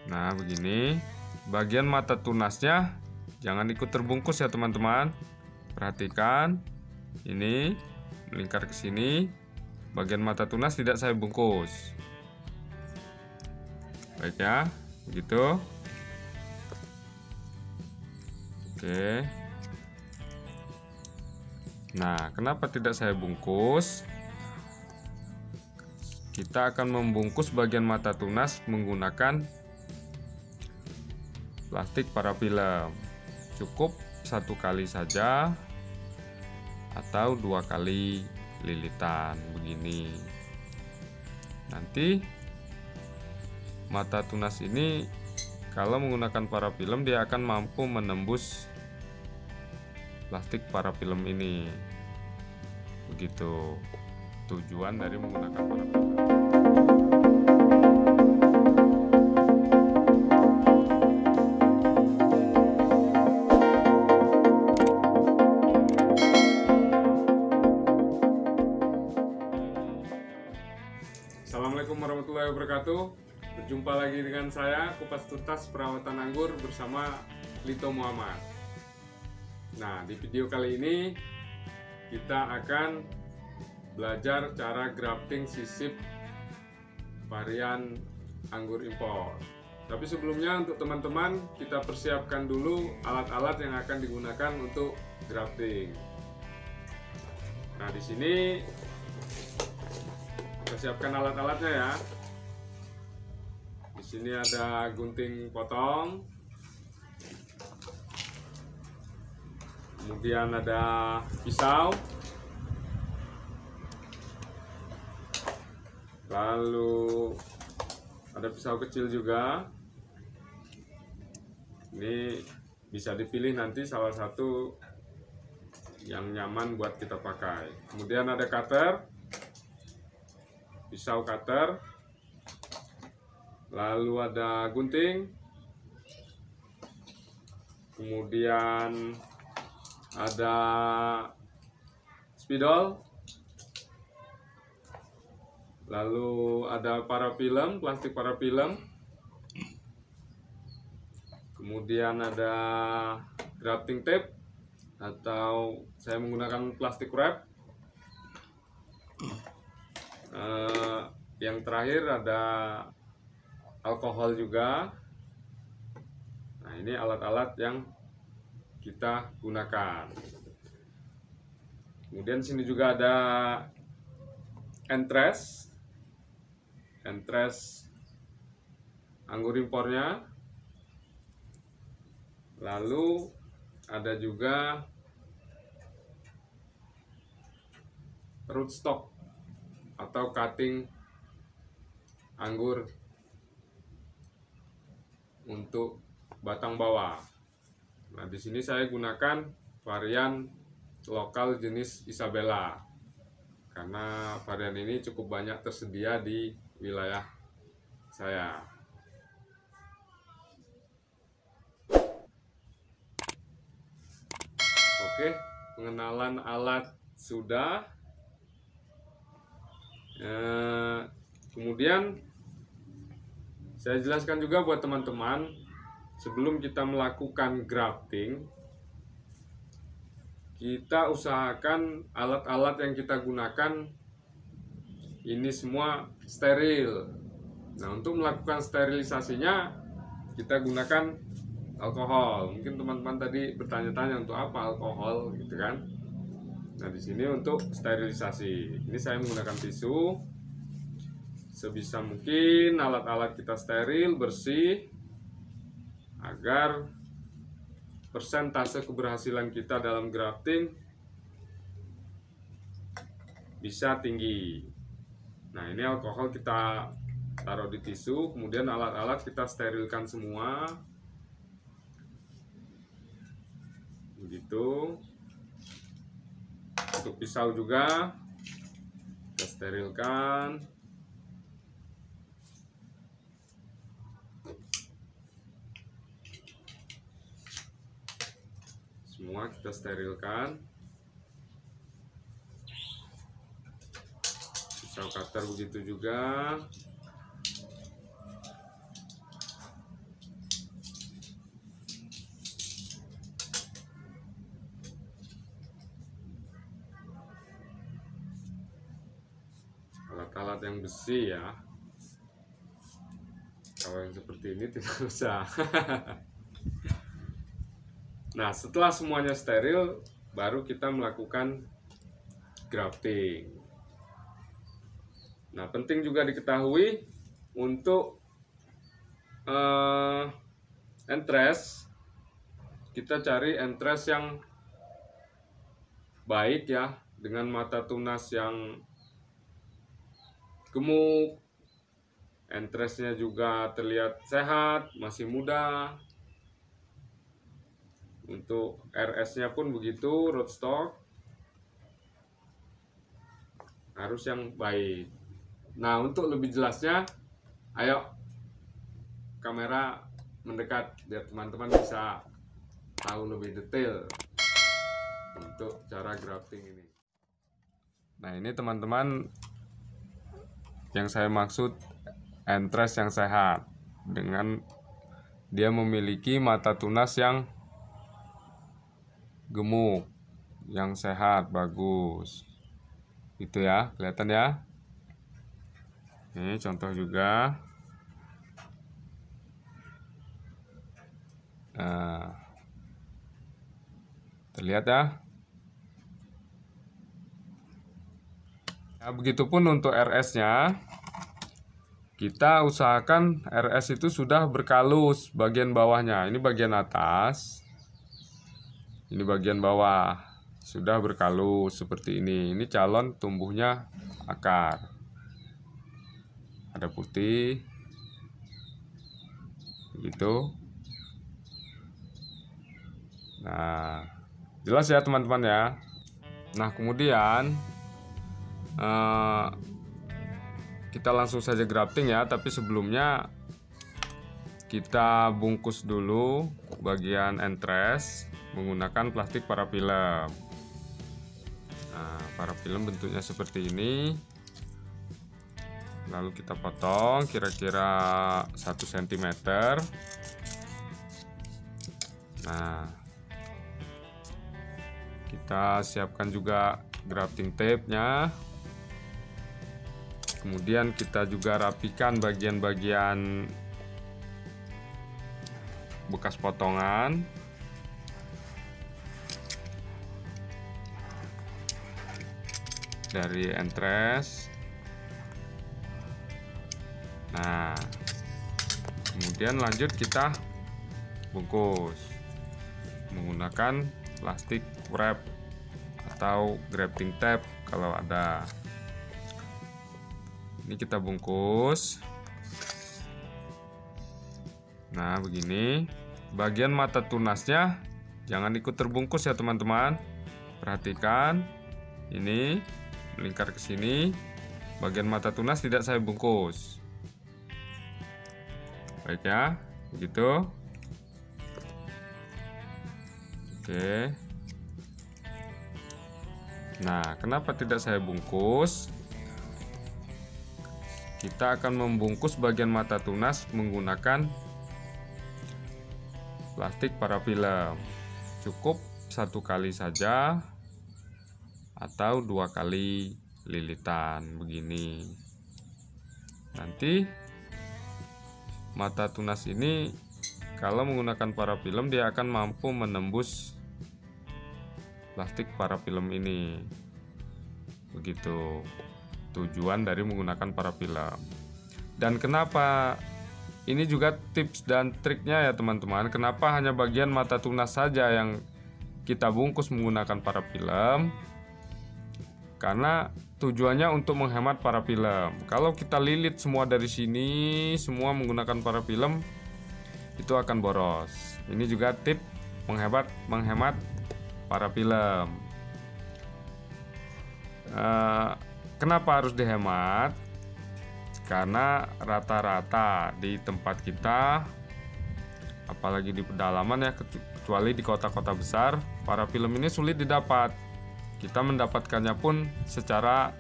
Nah, begini. Bagian mata tunasnya jangan ikut terbungkus ya, teman-teman. Perhatikan. Ini melingkar ke sini. Bagian mata tunas tidak saya bungkus. Baik ya, begitu. Oke. Nah, kenapa tidak saya bungkus? Kita akan membungkus bagian mata tunas menggunakan plastik parafilm. Cukup 1 kali saja atau 2 kali lilitan begini. Nanti mata tunas ini kalau menggunakan parafilm dia akan mampu menembus plastik parafilm ini. Begitu tujuan dari menggunakan parafilm. Assalamualaikum warahmatullahi wabarakatuh. Berjumpa lagi dengan saya, Kupas Tuntas Perawatan Anggur bersama Lito Muhammad. Nah, di video kali ini kita akan belajar cara grafting sisip varian anggur impor. Tapi sebelumnya untuk teman-teman kita persiapkan dulu alat-alat yang akan digunakan untuk grafting. Nah, di sini kita siapkan alat-alatnya ya. Di sini ada gunting potong. Kemudian ada pisau. Lalu ada pisau kecil juga. Ini bisa dipilih nanti salah satu yang nyaman buat kita pakai. Kemudian ada cutter. Pisau cutter. Lalu ada gunting. Kemudian ada spidol, lalu ada parafilm, plastik parafilm, kemudian ada grafting tape atau saya menggunakan plastik wrap. Yang terakhir ada alkohol juga. Nah, ini alat-alat yang kita gunakan. Kemudian sini juga ada entres anggur impornya. Lalu ada juga rootstock atau cutting anggur untuk batang bawah. Nah, di sini saya gunakan varian lokal jenis Isabella karena varian ini cukup banyak tersedia di wilayah saya. Oke, pengenalan alat sudah. Kemudian saya jelaskan juga buat teman-teman, sebelum kita melakukan grafting, kita usahakan alat-alat yang kita gunakan ini semua steril. Nah, untuk melakukan sterilisasinya kita gunakan alkohol. Mungkin teman-teman tadi bertanya-tanya untuk apa alkohol gitu kan. Nah, di sini untuk sterilisasi. Ini saya menggunakan tisu. Sebisa mungkin alat-alat kita steril, bersih, agar persentase keberhasilan kita dalam grafting bisa tinggi. Nah, ini alkohol kita taruh di tisu, kemudian alat-alat kita sterilkan semua. Begitu. Untuk pisau juga kita sterilkan. Semua kita sterilkan. Pisau cutter begitu juga. yang besi ya. Kalau yang seperti ini tidak usah. Nah, setelah semuanya steril, baru kita melakukan grafting. Nah, penting juga diketahui untuk entres, kita cari entres yang baik ya, dengan mata tunas yang gemuk, entresnya juga terlihat sehat, masih muda. Untuk RS-nya pun begitu, rootstock harus yang baik. Nah, untuk lebih jelasnya, ayo kamera mendekat biar teman-teman bisa tahu lebih detail untuk cara grafting ini. Nah, ini teman-teman yang saya maksud entres yang sehat, dengan dia memiliki mata tunas yang gemuk, yang sehat, bagus. Itu ya, kelihatan ya. Ini contoh juga. Nah, terlihat ya. Nah, begitupun untuk RS-nya. Kita usahakan RS itu sudah berkalus bagian bawahnya. Ini bagian atas. Ini bagian bawah. Sudah berkalus seperti ini. Ini calon tumbuhnya akar. Ada putih. Begitu. Nah, jelas ya teman-teman ya. Nah, kemudian kita langsung saja grafting ya, tapi sebelumnya kita bungkus dulu bagian entres menggunakan plastik parafilm. Nah, parafilm bentuknya seperti ini. Lalu kita potong kira-kira 1 cm. Nah, kita siapkan juga grafting tape-nya. Kemudian kita juga rapikan bagian-bagian bekas potongan. Dari entres. Nah, kemudian lanjut kita bungkus menggunakan plastik wrap atau grafting tape kalau ada. Ini kita bungkus. Nah, begini. Bagian mata tunasnya jangan ikut terbungkus ya teman-teman. Perhatikan, ini melingkar ke sini. Bagian mata tunas tidak saya bungkus. Baik ya, begitu. Oke. Nah, kenapa tidak saya bungkus? Kita akan membungkus bagian mata tunas menggunakan plastik parafilm. Cukup 1 kali saja atau 2 kali lilitan begini. Nanti mata tunas ini kalau menggunakan parafilm dia akan mampu menembus plastik parafilm ini. Begitu tujuan dari menggunakan parafilm. Dan kenapa ini juga tips dan triknya ya teman-teman. Kenapa hanya bagian mata tunas saja yang kita bungkus menggunakan parafilm? Karena tujuannya untuk menghemat parafilm. Kalau kita lilit semua dari sini, semua menggunakan parafilm, itu akan boros. Ini juga tip menghemat parafilm. Kenapa harus dihemat? Karena rata-rata di tempat kita, apalagi di pedalaman ya, kecuali di kota-kota besar, parafilm ini sulit didapat. Kita mendapatkannya pun secara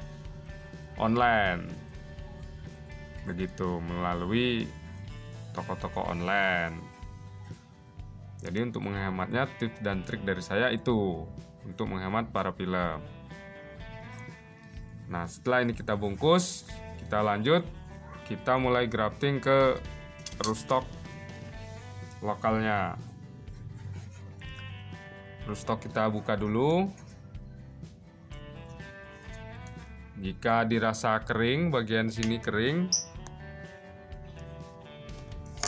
online, begitu, melalui toko-toko online. Jadi untuk menghematnya, tips dan trik dari saya itu untuk menghemat parafilm. Nah, setelah ini kita bungkus, kita kita lanjut, kita mulai grafting ke rootstock lokalnya. Rootstock kita buka dulu. Jika dirasa kering, bagian sini kering,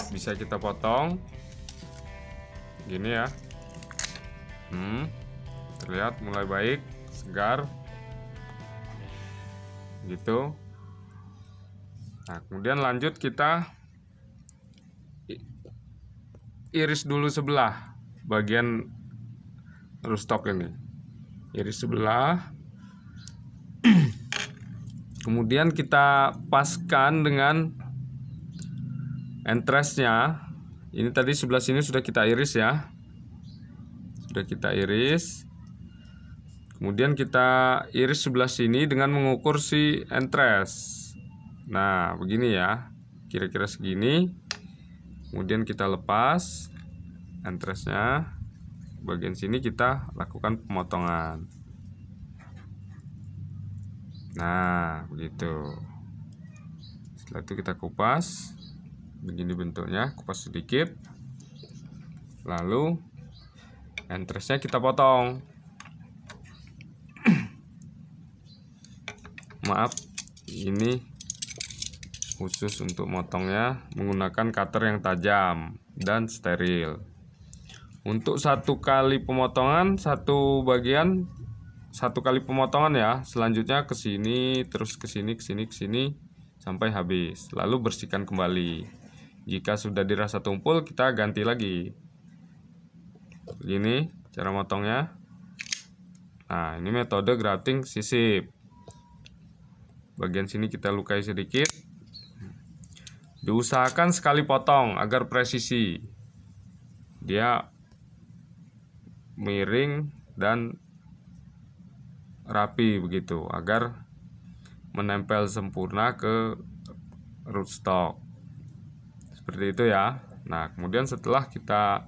bisa kita potong gini ya. Terlihat mulai baik, segar gitu. Nah, kemudian lanjut kita iris dulu sebelah bagian rootstock ini. Iris sebelah. Kemudian kita paskan dengan entrestnya. Ini tadi sebelah sini sudah kita iris ya. Sudah kita iris. Kemudian kita iris sebelah sini dengan mengukur si entrest. Nah, begini ya. Kira-kira segini. Kemudian kita lepas entrestnya. Bagian sini kita lakukan pemotongan. Nah, begitu. Setelah itu kita kupas. Begini bentuknya, kupas sedikit. Lalu entrestnya kita potong. Maaf, ini khusus untuk motongnya menggunakan cutter yang tajam dan steril. Untuk satu kali pemotongan, satu bagian, satu kali pemotongan ya. Selanjutnya ke sini, terus ke sini, ke sini, ke sini sampai habis. Lalu bersihkan kembali. Jika sudah dirasa tumpul, kita ganti lagi. Begini cara motongnya. Nah, ini metode grafting sisip. Bagian sini kita lukai sedikit. Diusahakan sekali potong agar presisi. Dia miring dan rapi begitu, agar menempel sempurna ke rootstock. Seperti itu ya. Nah, kemudian setelah kita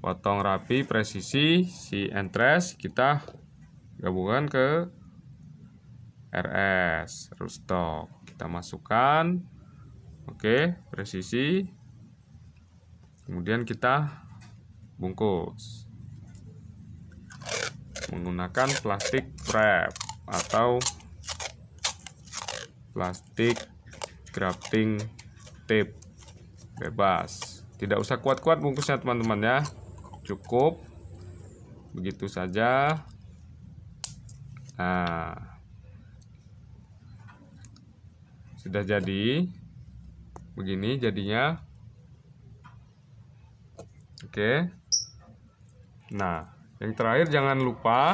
potong rapi, presisi si entrest, kita gabungkan ke RS rootstock. Kita masukkan. Oke, presisi. Kemudian kita bungkus menggunakan plastik wrap atau plastik grafting tape bebas. Tidak usah kuat-kuat bungkusnya teman-teman ya. Cukup begitu saja. Nah, sudah jadi begini jadinya. Oke. Nah, yang terakhir jangan lupa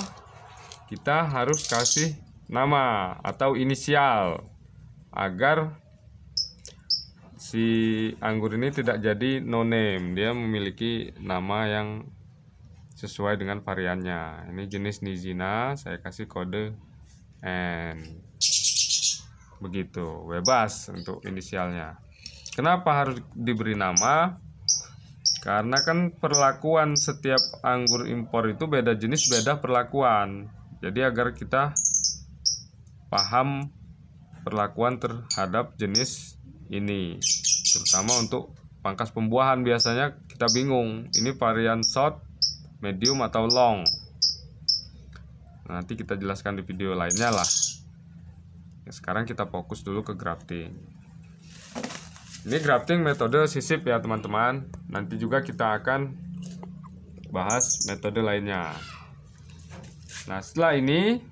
kita harus kasih nama atau inisial agar si anggur ini tidak jadi no name. Dia memiliki nama yang sesuai dengan variannya. Ini jenis Nizina, saya kasih kode N. Begitu, bebas untuk inisialnya. Kenapa harus diberi nama? Karena kan perlakuan setiap anggur impor itu beda jenis, beda perlakuan. Jadi agar kita paham perlakuan terhadap jenis ini, terutama untuk pangkas pembuahan. Biasanya kita bingung, ini varian short, medium, atau long. Nanti kita jelaskan di video lainnya lah. Sekarang kita fokus dulu ke grafting. Ini grafting metode sisip ya teman-teman. Nanti juga kita akan bahas metode lainnya. Nah, setelah ini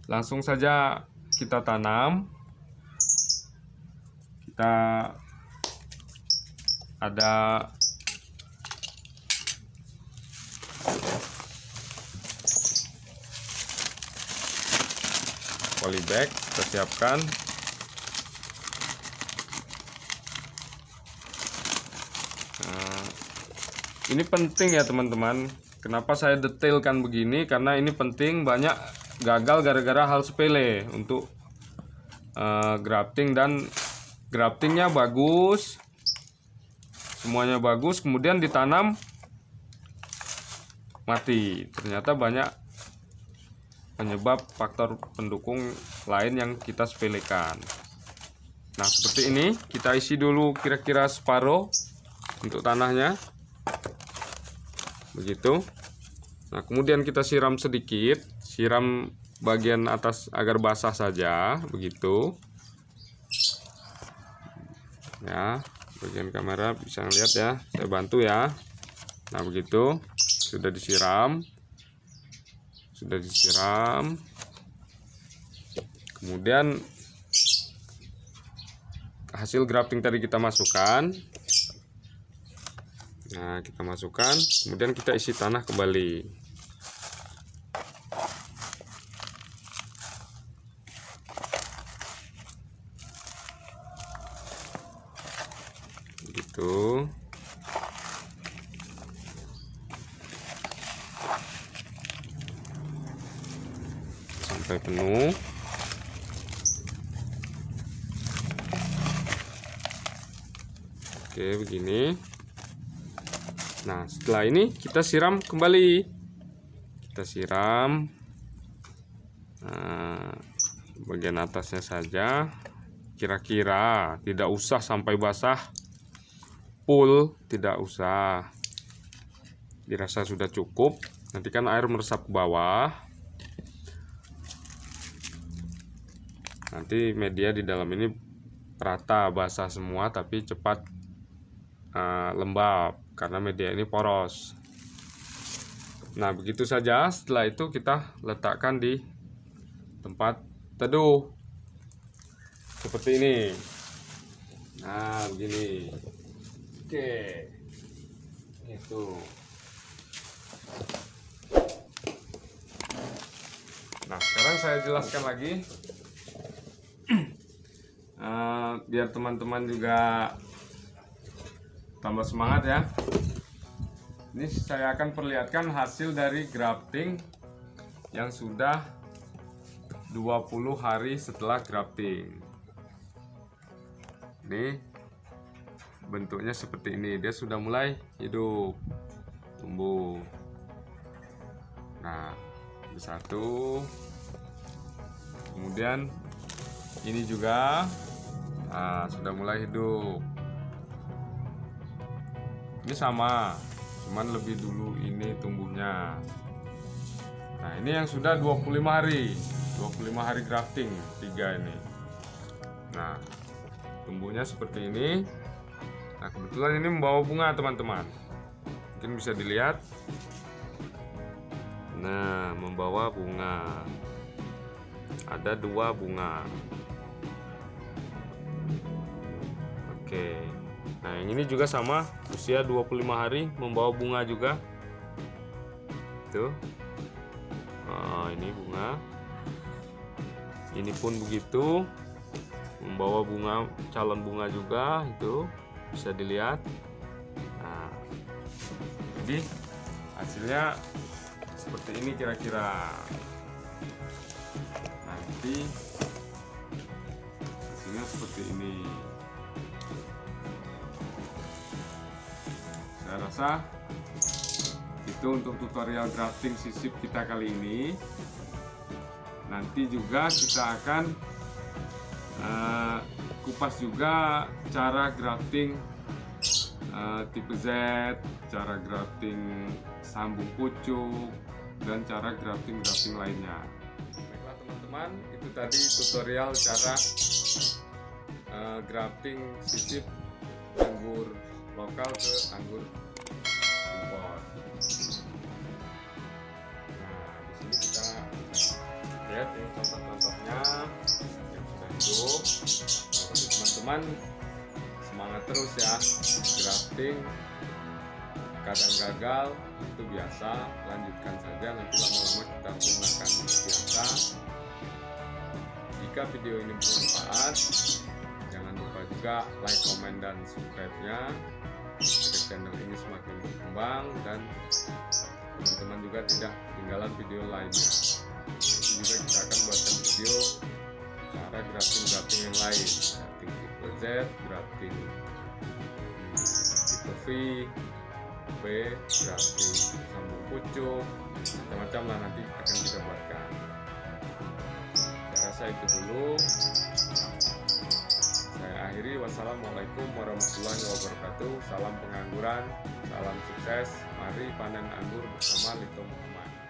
langsung saja kita tanam. Kita ada polybag, kita siapkan. Ini penting ya teman-teman. Kenapa saya detailkan begini? Karena ini penting, banyak gagal gara-gara hal sepele untuk grafting, dan graftingnya bagus, semuanya bagus, kemudian ditanam mati. Ternyata banyak penyebab faktor pendukung lain yang kita sepelekan. Nah, seperti ini kita isi dulu kira-kira separuh untuk tanahnya. Begitu. Nah, kemudian kita siram sedikit, siram bagian atas agar basah saja, begitu. Ya, bagian kamera bisa ngeliat ya, saya bantu ya. Nah, begitu, sudah disiram. Kemudian hasil grafting tadi kita masukkan. Nah, kita masukkan, kemudian kita isi tanah kembali. Begitu. Sampai penuh. Oke, begini. Nah, setelah ini kita siram kembali. Kita siram bagian atasnya saja. Kira-kira, tidak usah sampai basah full, tidak usah. Dirasa sudah cukup. Nanti kan air meresap ke bawah. Nanti media di dalam ini rata, basah semua, tapi cepat lembab karena media ini poros. Nah, begitu saja. Setelah itu kita letakkan di tempat teduh seperti ini. Nah, begini. Oke, itu. Nah, sekarang saya jelaskan lagi. Biar teman-teman juga tambah semangat ya. Ini saya akan perlihatkan hasil dari grafting yang sudah 20 hari setelah grafting. Ini bentuknya seperti ini. Dia sudah mulai hidup, tumbuh. Nah, ini satu. Kemudian ini juga sudah mulai hidup. Ini sama, cuman lebih dulu ini tumbuhnya. Nah, ini yang sudah 25 hari 25 hari grafting, 3 ini. Nah, tumbuhnya seperti ini. Nah, kebetulan ini membawa bunga, teman-teman. Mungkin bisa dilihat. Nah, membawa bunga. Ada 2 bunga. Oke. Nah, yang ini juga sama, usia 25 hari, membawa bunga juga. Tuh. Oh, ini bunga. Ini pun begitu, membawa bunga, calon bunga juga, itu bisa dilihat. Nah, jadi hasilnya seperti ini kira-kira. Nanti hasilnya seperti ini. Saya rasa itu untuk tutorial grafting sisip kita kali ini. Nanti juga kita akan kupas juga cara grafting tipe Z, cara grafting sambung pucuk, dan cara grafting lainnya. Baiklah teman-teman, itu tadi tutorial cara grafting sisip anggur lokal ke anggur impor. Nah, di sini kita lihat ini contoh-contohnya yang sudah hidup. Nah, bagi teman-teman, semangat terus ya. Grafting kadang gagal, itu biasa, lanjutkan saja, nanti lama-lama kita gunakan biasa. Jika video ini bermanfaat, jangan lupa juga like, komen, dan subscribe-nya agar channel ini semakin berkembang dan teman-teman juga tidak ketinggalan video lainnya. Nanti juga kita akan buatkan video cara grafting yang lain, grafting tipe Z, grafting tipe V, grafting sambung pucuk, macam-macam lah nanti akan kita buatkan. saya itu dulu. Saya akhiri. Wassalamualaikum warahmatullahi wabarakatuh. Salam pengangguran, salam sukses. Mari panen anggur bersama Lito Muhammad.